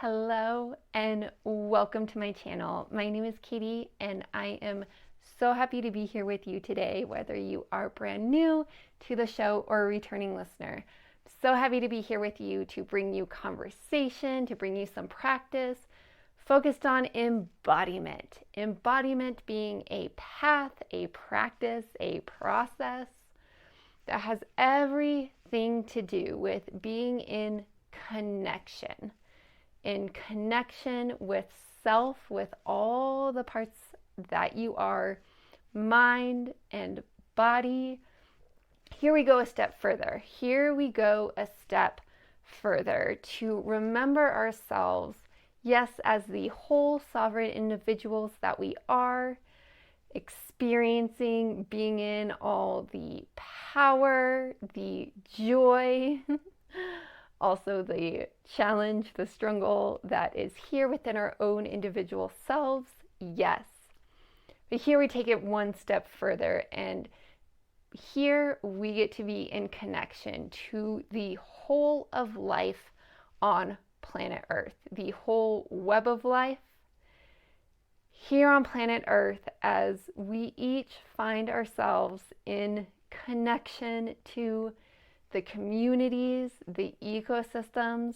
Hello and welcome to my channel. My name is Katie and I am so happy to be here with you today, whether you are brand new to the show or a returning listener. So happy to be here with you to bring you conversation, to bring you some practice focused on embodiment. Embodiment being a path, a practice, a process that has everything to do with being in connection with self, with all the parts that you are, mind and body. Here we go a step further. To remember ourselves, yes, as the whole sovereign individuals that we are, experiencing, being in all the power, the joy, also the challenge, the struggle that is here within our own individual selves, yes. But here we take it one step further, and here we get to be in connection to the whole of life on planet Earth, the whole web of life here on planet Earth, as we each find ourselves in connection to the communities, the ecosystems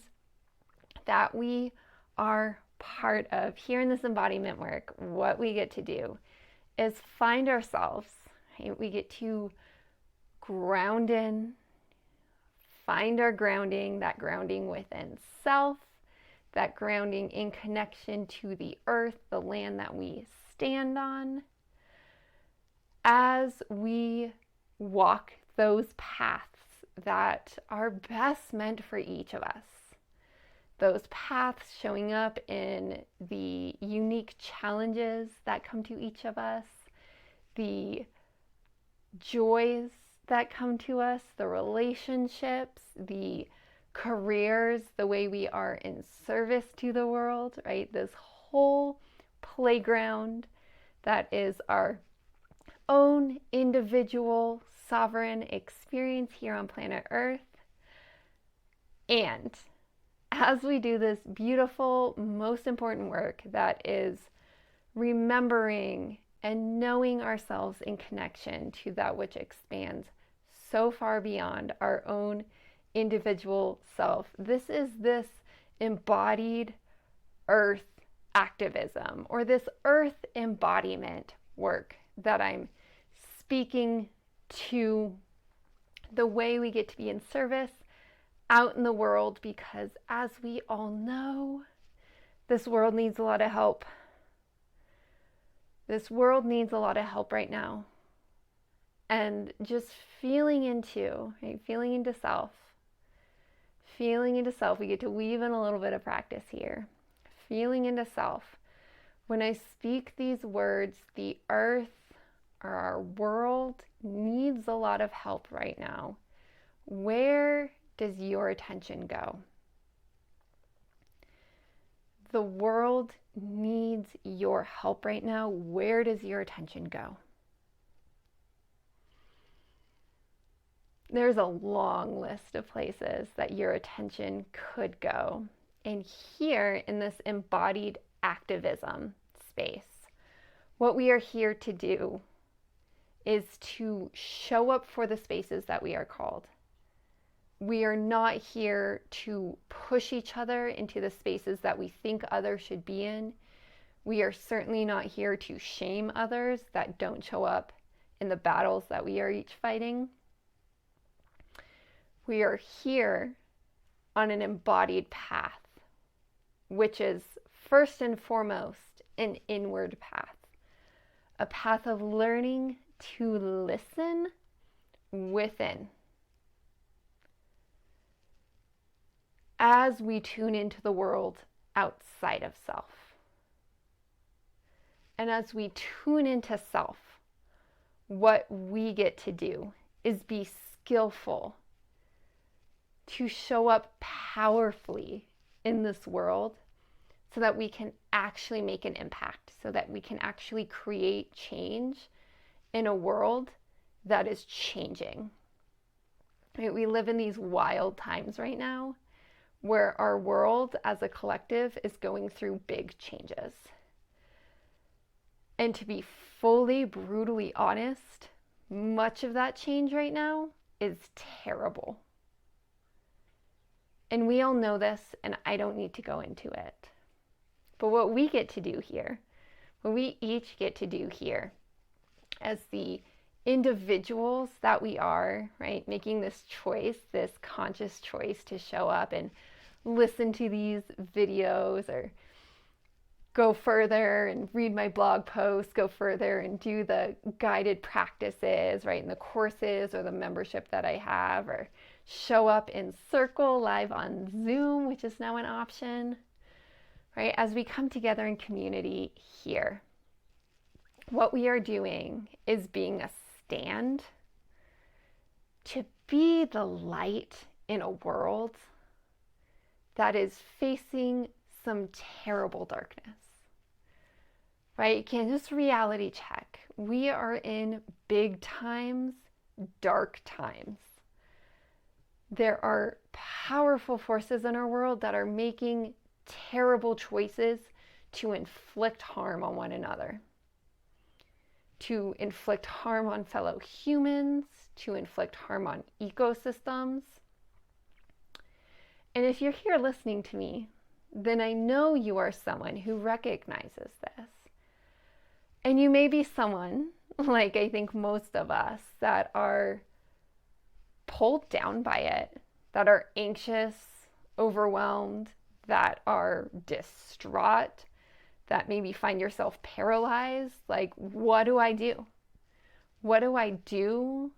that we are part of. Here in this embodiment work, what we get to do is find ourselves, right? We get to ground in, find our grounding, that grounding within self, that grounding in connection to the earth, the land that we stand on, as we walk those paths that are best meant for each of us. Those paths showing up in the unique challenges that come to each of us, the joys that come to us, the relationships, the careers, the way we are in service to the world, right? This whole playground that is our own individual sovereign experience here on planet Earth. And as we do this beautiful, most important work that is remembering and knowing ourselves in connection to that which expands so far beyond our own individual self. This is this embodied earth activism, or this earth embodiment work that I'm speaking to, the way we get to be in service out in the world, because as we all know, this world needs a lot of help. This world needs a lot of help right now. And just feeling into self, we get to weave in a little bit of practice here. Feeling into self. When I speak these words, the earth or our world needs a lot of help right now. Where does your attention go? The world needs your help right now. Where does your attention go? There's a long list of places that your attention could go. And here in this embodied activism space, what we are here to do is to show up for the spaces that we are called. We are not here to push each other into the spaces that we think others should be in. We are certainly not here to shame others that don't show up in the battles that we are each fighting. We are here on an embodied path, which is first and foremost an inward path, a path of learning to listen within. As we tune into the world outside of self. And as we tune into self, what we get to do is be skillful to show up powerfully in this world so that we can actually make an impact, so that we can actually create change in a world that is changing. Right? We live in these wild times right now where our world as a collective is going through big changes. And to be fully, brutally honest, much of that change right now is terrible. And we all know this, and I don't need to go into it. But what we get to do here, what we each get to do here as the individuals that we are, right, making this choice, this conscious choice to show up and listen to these videos or go further and read my blog posts, go further and do the guided practices, right, in the courses or the membership that I have, or show up in Circle live on Zoom, which is now an option, right? As we come together in community here, what we are doing is being a stand to be the light in a world that is facing some terrible darkness, right? You can just reality check. We are in big times, dark times. There are powerful forces in our world that are making terrible choices to inflict harm on one another, to inflict harm on fellow humans, to inflict harm on ecosystems. And if you're here listening to me, then I know you are someone who recognizes this. And you may be someone, like I think most of us, that are pulled down by it, that are anxious, overwhelmed, that are distraught, that maybe find yourself paralyzed. Like, what do I do? What do I do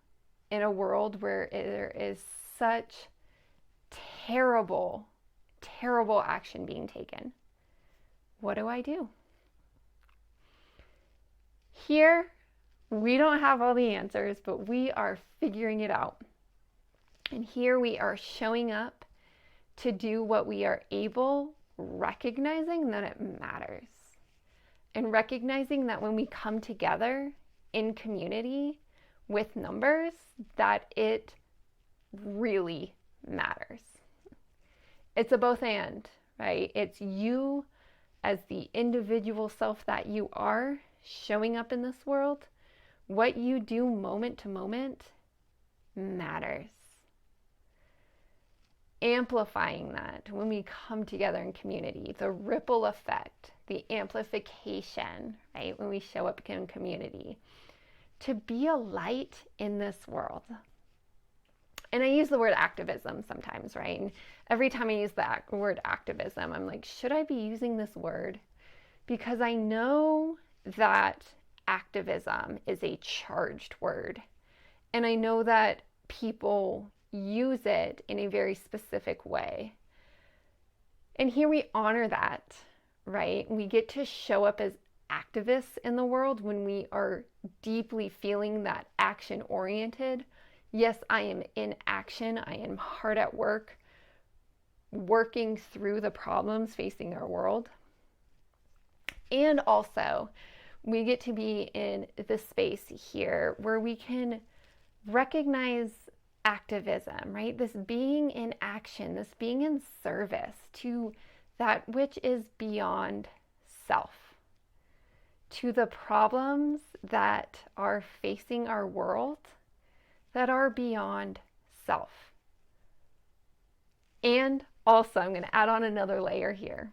in a world where there is such terrible, terrible action being taken? What do I do? Here, we don't have all the answers, but we are figuring it out. And here we are showing up to do what we are able, recognizing that it matters. And recognizing that when we come together in community with numbers, that it really matters. It's a both and, right? It's you as the individual self that you are showing up in this world. What you do moment to moment matters. Amplifying that when we come together in community, the ripple effect, the amplification, right? When we show up in community, to be a light in this world. And I use the word activism sometimes, right? And every time I use the word activism, I'm like, should I be using this word? Because I know that activism is a charged word. And I know that people use it in a very specific way. And here we honor that, right? We get to show up as activists in the world when we are deeply feeling that action oriented. Yes, I am in action. I am hard at work, working through the problems facing our world. And also, we get to be in the space here where we can recognize activism, right? This being in action, this being in service to that which is beyond self, to the problems that are facing our world that are beyond self. And also, I'm going to add on another layer here.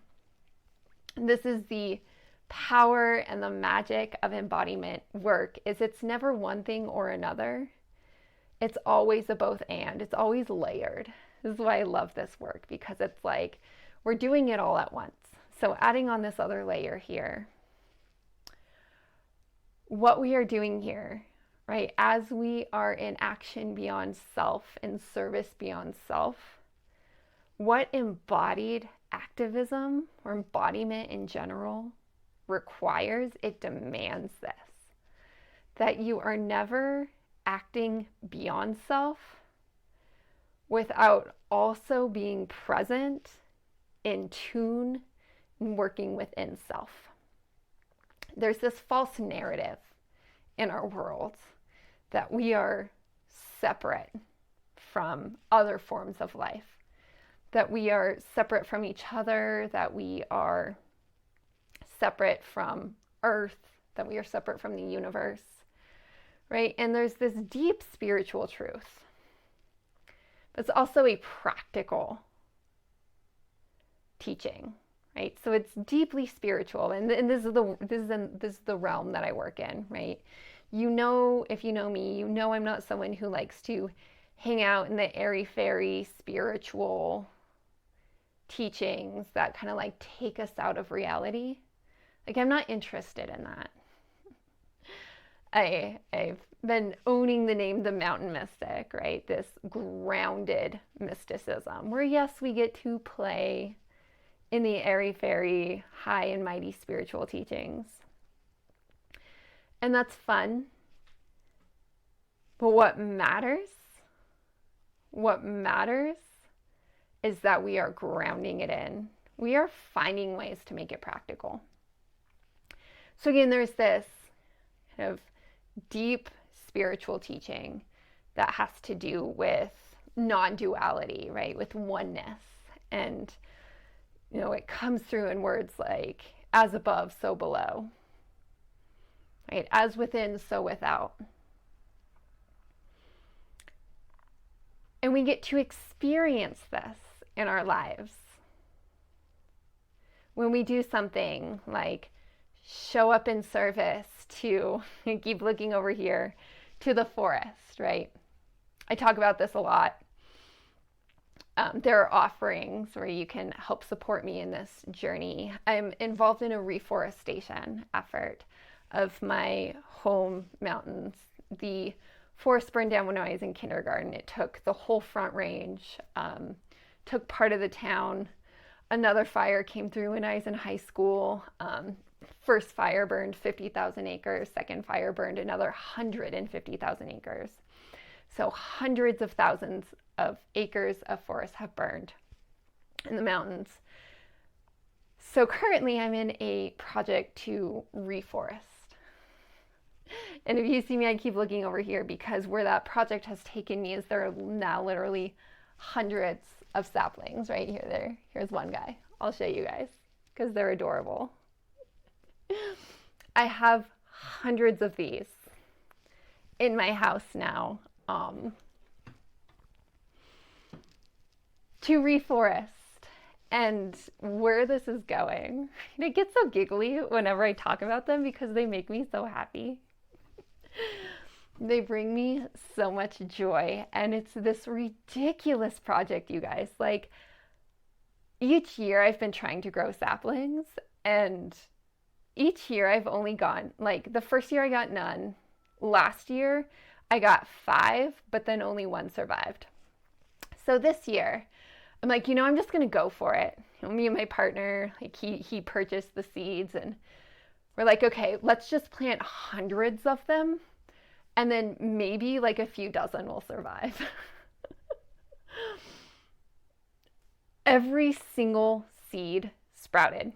This is the power and the magic of embodiment work, is it's never one thing or another. It's always a both and. It's always layered. This is why I love this work, because it's like we're doing it all at once. So adding on this other layer here, what we are doing here, right, as we are in action beyond self and service beyond self, what embodied activism or embodiment in general requires, it demands this, that you are never acting beyond self without also being present, in tune, and working within self. There's this false narrative in our world that we are separate from other forms of life, that we are separate from each other, that we are separate from Earth, that we are separate from the universe, right? And there's this deep spiritual truth, but it's also a practical teaching, right? So it's deeply spiritual, and this is the realm that I work in, right? You know, if you know me, you know I'm not someone who likes to hang out in the airy-fairy spiritual teachings that kind of like take us out of reality. Like, I'm not interested in that. I've been owning the name the mountain mystic, right? This grounded mysticism where, yes, we get to play in the airy-fairy, high and mighty spiritual teachings. And that's fun. But what matters is that we are grounding it in. We are finding ways to make it practical. So again, there's this kind of deep spiritual teaching that has to do with non-duality, right? With oneness. And, you know, it comes through in words like as above, so below, right? As within, so without. And we get to experience this in our lives. When we do something like show up in service to, keep looking over here, to the forest, right? I talk about this a lot. There are offerings where you can help support me in this journey. I'm involved in a reforestation effort of my home mountains. The forest burned down when I was in kindergarten. It took the whole Front Range, took part of the town. Another fire came through when I was in high school. First fire burned 50,000 acres. Second fire burned another 150,000 acres. So hundreds of thousands of acres of forest have burned in the mountains. So currently I'm in a project to reforest. And if you see me, I keep looking over here because where that project has taken me is there are now literally hundreds of saplings right here. Here's one guy. I'll show you guys because they're adorable. I have hundreds of these in my house now to reforest. And where this is going, it gets so giggly whenever I talk about them because they make me so happy. They bring me so much joy, and it's this ridiculous project, you guys. Like, each year I've been trying to grow saplings, and each year I've only gotten, like, the first year I got none. Last year I got 5, but then only 1 survived. So this year I'm like, I'm just gonna go for it. Me and my partner, like, he purchased the seeds, and we're like, okay, let's just plant hundreds of them, and then maybe like a few dozen will survive. Every single seed sprouted,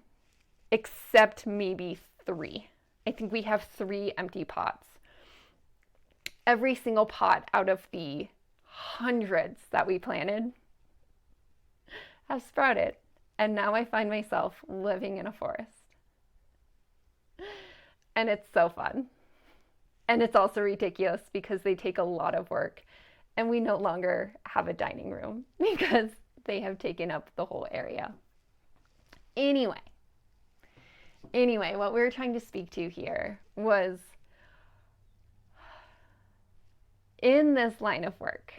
except maybe 3. I think we have 3 empty pots. Every single pot out of the hundreds that we planted have sprouted. And now I find myself living in a forest. And it's so fun. And it's also ridiculous because they take a lot of work. And we no longer have a dining room because they have taken up the whole area. Anyway, what we were trying to speak to here was in this line of work,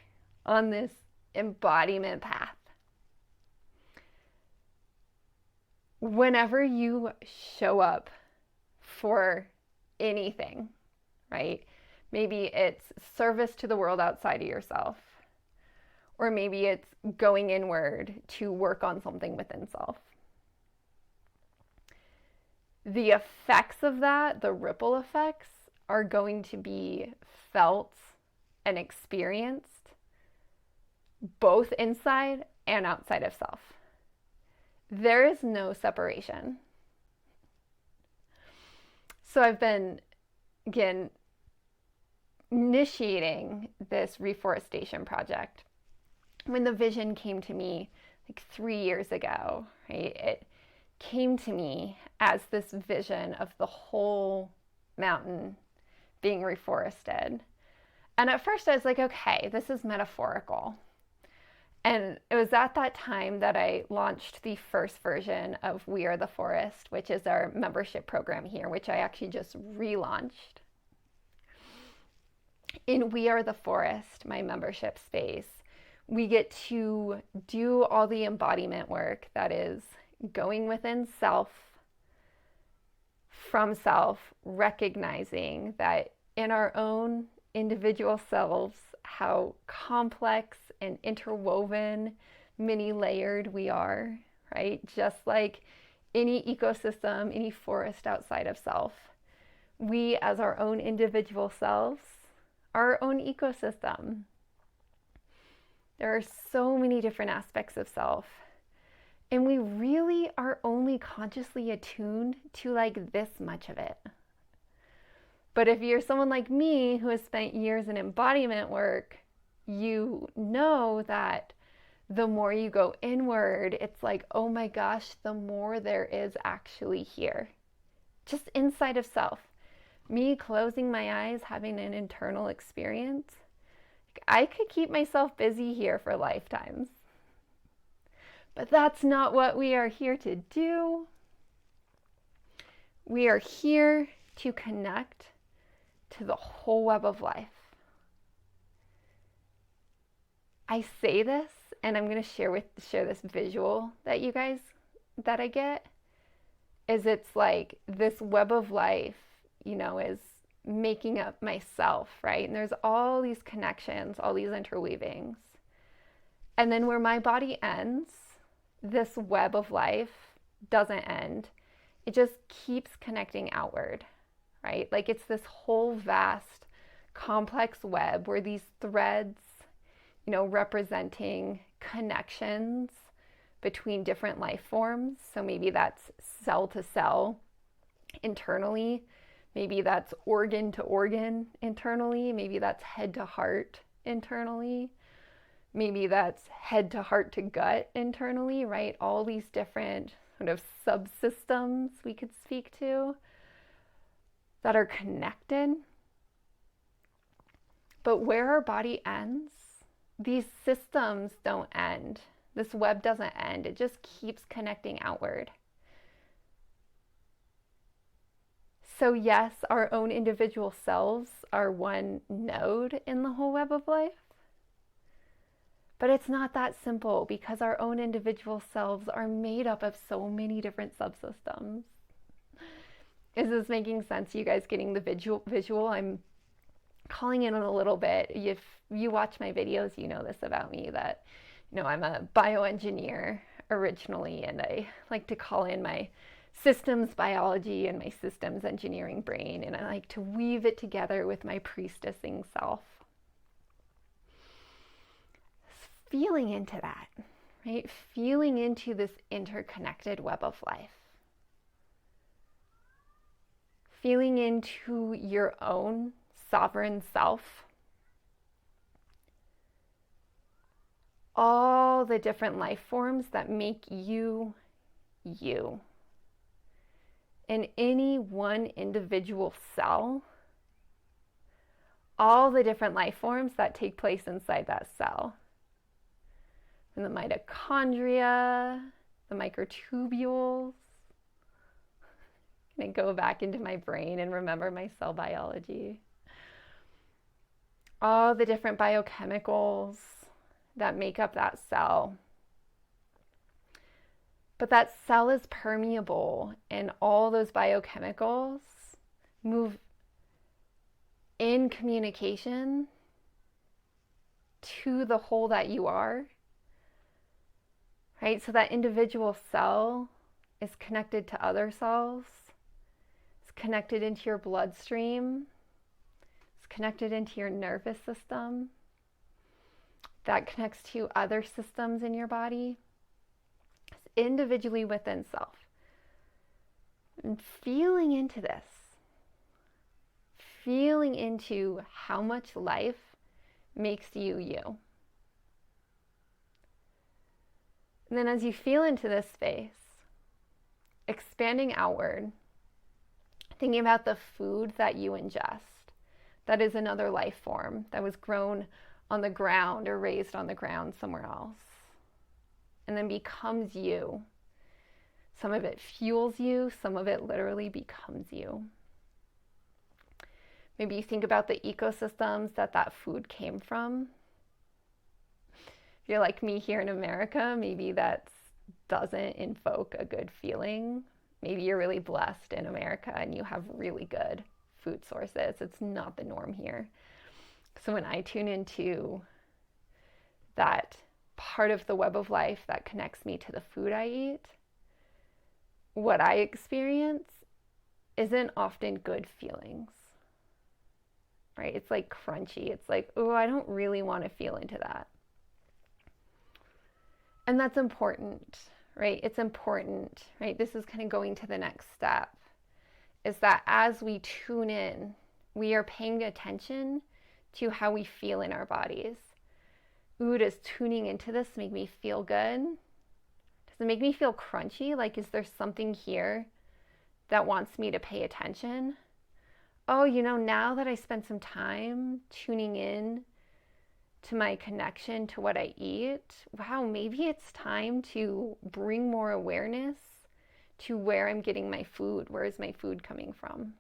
on this embodiment path, whenever you show up for anything, right? Maybe it's service to the world outside of yourself, or maybe it's going inward to work on something within self. The effects of that, the ripple effects, are going to be felt and experienced both inside and outside of self. There is no separation. So I've been, again, initiating this reforestation project. When the vision came to me like 3 years ago, right? It came to me as this vision of the whole mountain being reforested. And at first I was like, okay, this is metaphorical. And it was at that time that I launched the first version of We Are the Forest, which is our membership program here, which I actually just relaunched. In We Are the Forest, my membership space, we get to do all the embodiment work, that is going within self, from self, recognizing that in our own individual selves, how complex and interwoven, many layered we are, right? Just like any ecosystem, any forest outside of self, we as our own individual selves are our own ecosystem. There are so many different aspects of self, and we really are only consciously attuned to like this much of it. But if you're someone like me who has spent years in embodiment work, you know that the more you go inward, it's like, oh my gosh, the more there is actually here, just inside of self. Me closing my eyes, having an internal experience, I could keep myself busy here for lifetimes. But that's not what we are here to do. We are here to connect to the whole web of life. I say this, and I'm going to share this visual that I get, is it's like this web of life, is making up myself, right? And there's all these connections, all these interweavings. And then where my body ends, this web of life doesn't end. It just keeps connecting outward, right? Like it's this whole vast, complex web where these threads, representing connections between different life forms. So maybe that's cell to cell internally. Maybe that's organ to organ internally. Maybe that's head to heart internally. Maybe that's head to heart to gut internally, right? All these different sort of subsystems we could speak to that are connected. But where our body ends, these systems don't end. This web doesn't end. It just keeps connecting outward. So yes, our own individual selves are one node in the whole web of life. But it's not that simple, because our own individual selves are made up of so many different subsystems. Is this making sense? You guys getting the visual? I'm calling in on a little bit. If you watch my videos, you know this about me, that I'm a bioengineer originally, and I like to call in my systems biology and my systems engineering brain, and I like to weave it together with my priestessing self. Feeling into that, right? Feeling into this interconnected web of life. Feeling into your own sovereign self. All the different life forms that make you, you. In any one individual cell, all the different life forms that take place inside that cell. And the mitochondria, the microtubules. I'm going to go back into my brain and remember my cell biology. All the different biochemicals that make up that cell. But that cell is permeable, and all those biochemicals move in communication to the whole that you are. Right? So that individual cell is connected to other cells. It's connected into your bloodstream. It's connected into your nervous system. That connects to other systems in your body. It's individually within self. And feeling into this. Feeling into how much life makes you, you. And then as you feel into this space, expanding outward, thinking about the food that you ingest, that is another life form that was grown on the ground or raised on the ground somewhere else, and then becomes you. Some of it fuels you, some of it literally becomes you. Maybe you think about the ecosystems that food came from. If you're like me here in America, maybe that doesn't invoke a good feeling. Maybe you're really blessed in America and you have really good food sources. It's not the norm here. So when I tune into that part of the web of life that connects me to the food I eat, what I experience isn't often good feelings, right? It's like crunchy. It's like, oh, I don't really want to feel into that. And that's important, right? It's important, right? This is kind of going to the next step, is that as we tune in, we are paying attention to how we feel in our bodies. Ooh, does tuning into this make me feel good? Does it make me feel crunchy? Like, is there something here that wants me to pay attention? Oh, now that I spent some time tuning in to my connection to what I eat, wow, maybe it's time to bring more awareness to where I'm getting my food. Where is my food coming from?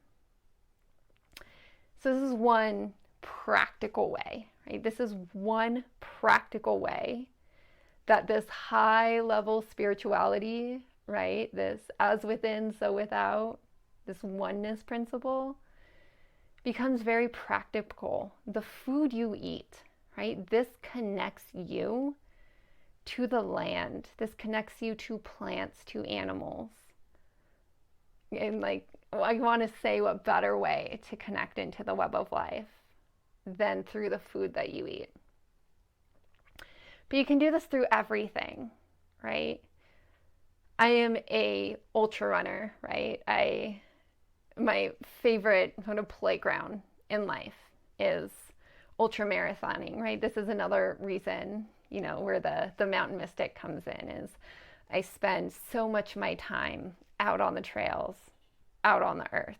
So this is one practical way, right? This is one practical way that this high level spirituality, right? This as within, so without, this oneness principle becomes very practical. The food you eat, right? This connects you to the land. This connects you to plants, to animals. And I want to say, what better way to connect into the web of life than through the food that you eat? But you can do this through everything, right? I am a ultra runner, right? My favorite sort of playground in life is ultra marathoning, right? This is another reason, where the mountain mystic comes in, is I spend so much of my time out on the trails, out on the earth.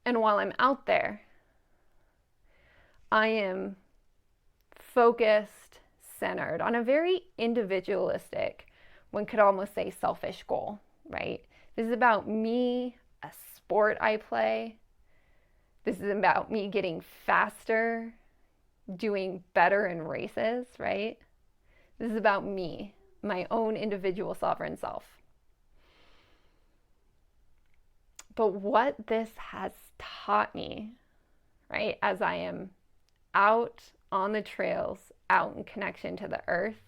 And while I'm out there, I am focused, centered on a very individualistic, one could almost say selfish goal, right? This is about me, a sport I play. This is about me getting faster, doing better in races, right? This is about me, my own individual sovereign self. But what this has taught me, right, as I am out on the trails, out in connection to the earth,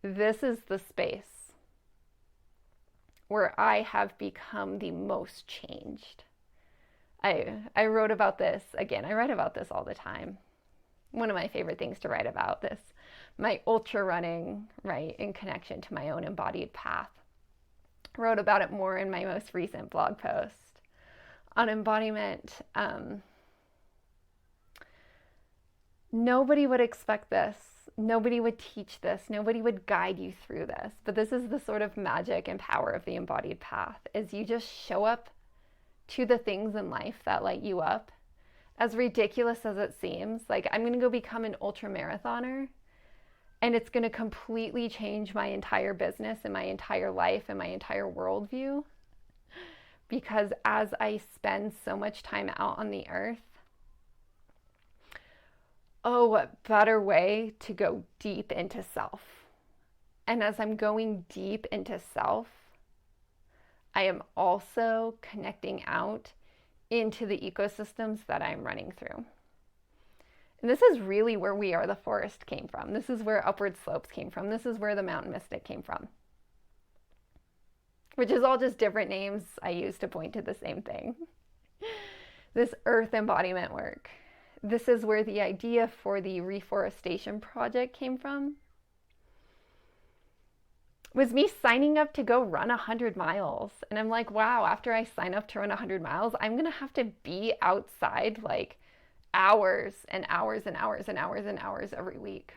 this is the space where I have become the most changed. I wrote about this, again, I write about this all the time. One of my favorite things to write about this, my ultra running, right, in connection to my own embodied path. I wrote about it more in my most recent blog post on embodiment. Nobody would expect this. Nobody would teach this. Nobody would guide you through this. But this is the sort of magic and power of the embodied path, is you just show up to the things in life that light you up. As ridiculous as it seems, like I'm going to go become an ultra marathoner and it's going to completely change my entire business and my entire life and my entire worldview. Because as I spend so much time out on the earth, oh, what better way to go deep into self. And as I'm going deep into self, I am also connecting out into the ecosystems that I'm running through. And this is really where We Are the Forest came from. This is where Upward Slopes came from. This is where the Mountain Mystic came from. Which is all just different names I use to point to the same thing. This earth embodiment work. This is where the idea for the reforestation project came from. Was me signing up to go run 100 miles. And I'm like, wow, after I sign up to run 100 miles, I'm going to have to be outside like hours and hours and hours and hours and hours every week.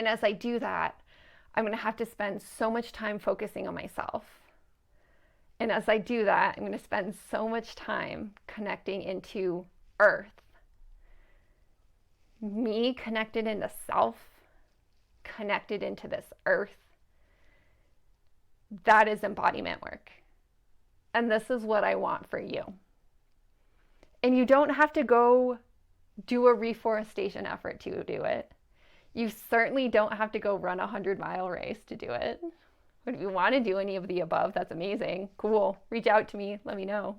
And as I do that, I'm going to have to spend so much time focusing on myself. And as I do that, I'm going to spend so much time connecting into earth. Me connected into self, connected into this earth. That is embodiment work. And this is what I want for you. And you don't have to go do a reforestation effort to do it. You certainly don't have to go run a 100-mile race to do it. But if you want to do any of the above, that's amazing. Cool. Reach out to me. Let me know.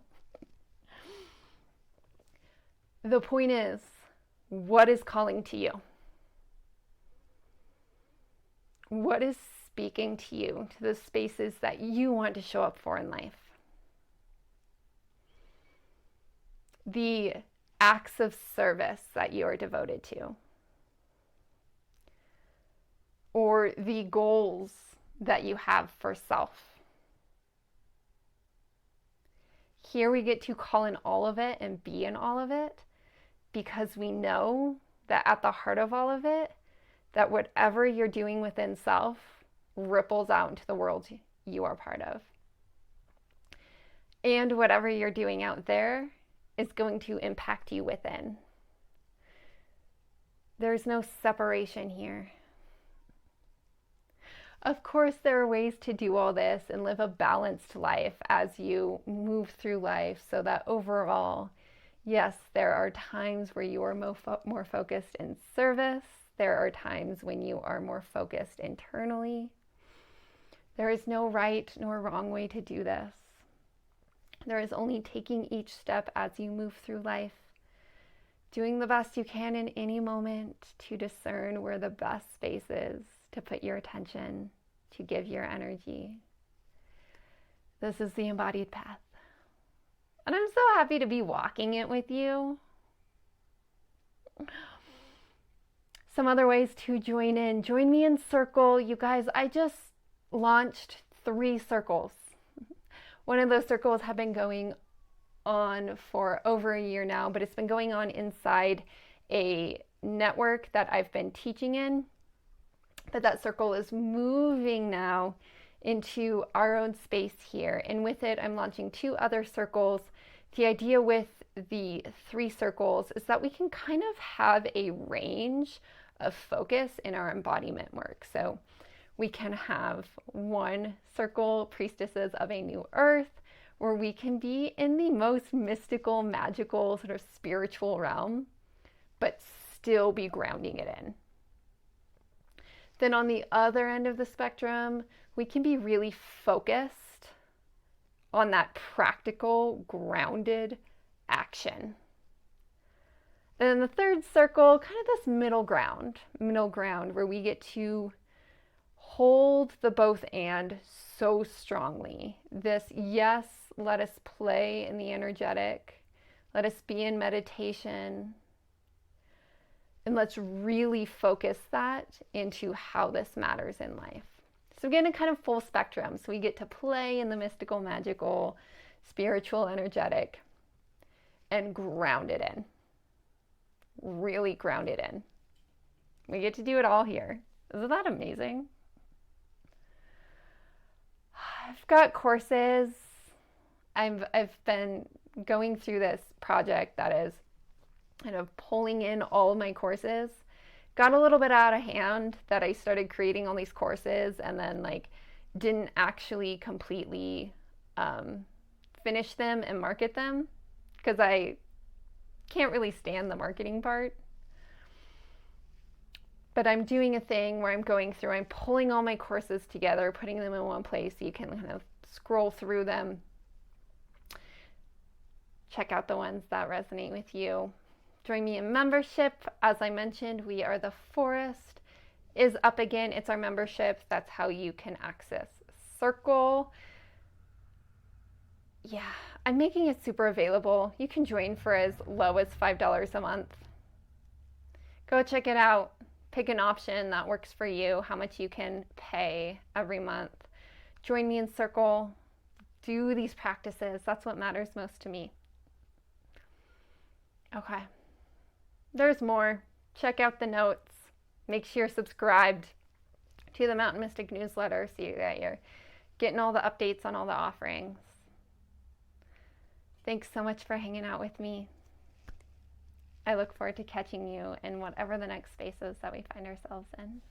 The point is, what is calling to you? What is speaking to you, to the spaces that you want to show up for in life? The acts of service that you are devoted to, or the goals that you have for self. Here we get to call in all of it and be in all of it, because we know that at the heart of all of it, that whatever you're doing within self ripples out into the world you are part of. And whatever you're doing out there is going to impact you within. There's no separation here. Of course, there are ways to do all this and live a balanced life as you move through life, so that overall, yes, there are times where you are more focused in service. There are times when you are more focused internally. There is no right nor wrong way to do this. There is only taking each step as you move through life, doing the best you can in any moment to discern where the best space is to put your attention, to give your energy. This is the embodied path. And I'm so happy to be walking it with you. Some other ways to join in. Join me in Circle. You guys, I just launched 3 circles. One of those circles have been going on for over a year now, but it's been going on inside a network that I've been teaching in. But that circle is moving now into our own space here. And with it, I'm launching 2 other circles. The idea with the 3 circles is that we can kind of have a range of focus in our embodiment work. So we can have 1 circle, priestesses of a new earth, where we can be in the most mystical, magical, sort of spiritual realm, but still be grounding it in. Then on the other end of the spectrum, we can be really focused on that practical, grounded action. And then the 3rd circle, kind of this middle ground where we get to hold the both and so strongly. This, yes, let us play in the energetic. Let us be in meditation. And let's really focus that into how this matters in life. So again, a kind of full spectrum. So we get to play in the mystical, magical, spiritual, energetic, and ground it in. Really ground it in. We get to do it all here. Isn't that amazing? I've got courses. I've been going through this project that is kind of pulling in all of my courses. Got a little bit out of hand that I started creating all these courses and then didn't actually completely finish them and market them, because I can't really stand the marketing part. But I'm doing a thing where I'm going through, I'm pulling all my courses together, putting them in one place so you can kind of scroll through them. Check out the ones that resonate with you. Join me in membership. As I mentioned, We Are the Forest is up again. It's our membership. That's how you can access Circle. Yeah, I'm making it super available. You can join for as low as $5 a month. Go check it out. Pick an option that works for you, how much you can pay every month. Join me in Circle. Do these practices. That's what matters most to me. Okay. There's more. Check out the notes. Make sure you're subscribed to the Mountain Mystic newsletter so that you're getting all the updates on all the offerings. Thanks so much for hanging out with me. I look forward to catching you in whatever the next space is that we find ourselves in.